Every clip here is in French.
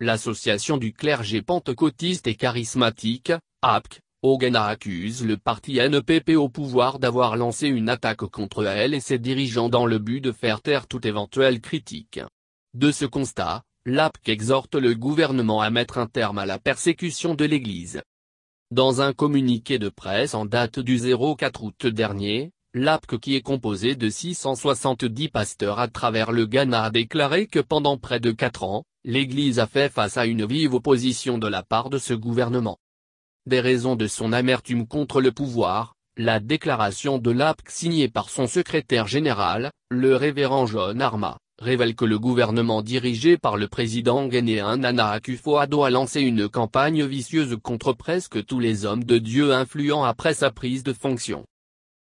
l'association du clergé pentecôtiste et charismatique, APC, au Ghana accuse le parti NPP au pouvoir d'avoir lancé une attaque contre elle et ses dirigeants dans le but de faire taire toute éventuelle critique. De ce constat, l'APC exhorte le gouvernement à mettre un terme à la persécution de l'Église. Dans un communiqué de presse en date du 04 août dernier, l'APC, qui est composé de 670 pasteurs à travers le Ghana, a déclaré que pendant près de 4 ans, l'Église a fait face à une vive opposition de la part de ce gouvernement. Des raisons de son amertume contre le pouvoir, la déclaration de l'APC signée par son secrétaire général, le révérend John Arma, révèle que le gouvernement dirigé par le président ghanéen Nana Akufo-Addo a lancé une campagne vicieuse contre presque tous les hommes de Dieu influents après sa prise de fonction.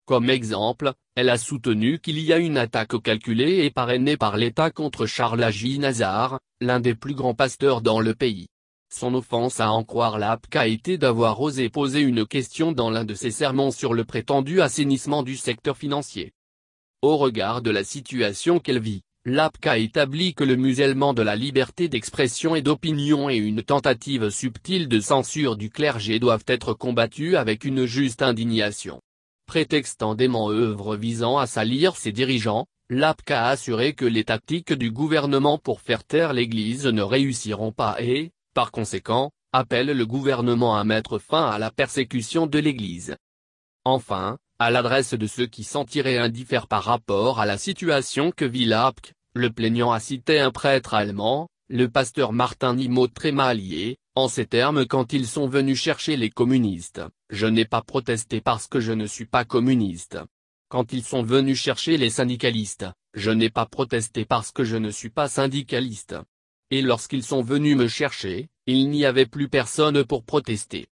Comme exemple, elle a soutenu qu'il y a une attaque calculée et parrainée par l'État contre Charles Agi Nazar, l'un des plus grands pasteurs dans le pays. Son offense à en croire l'APC a été d'avoir osé poser une question dans l'un de ses sermons sur le prétendu assainissement du secteur financier. Au regard de la situation qu'elle vit, l'APC a établi que le musellement de la liberté d'expression et d'opinion et une tentative subtile de censure du clergé doivent être combattus avec une juste indignation. Prétextant des manœuvres visant à salir ses dirigeants, l'APC a assuré que les tactiques du gouvernement pour faire taire l'Église ne réussiront pas et, par conséquent, appelle le gouvernement à mettre fin à la persécution de l'Église. Enfin, à l'adresse de ceux qui s'en tiraient indifférents par rapport à la situation que vit l'APC, le plaignant a cité un prêtre allemand, le pasteur Martin Nimo Trémalier, en ces termes: quand ils sont venus chercher les communistes, je n'ai pas protesté parce que je ne suis pas communiste. Quand ils sont venus chercher les syndicalistes, je n'ai pas protesté parce que je ne suis pas syndicaliste. Et lorsqu'ils sont venus me chercher, il n'y avait plus personne pour protester.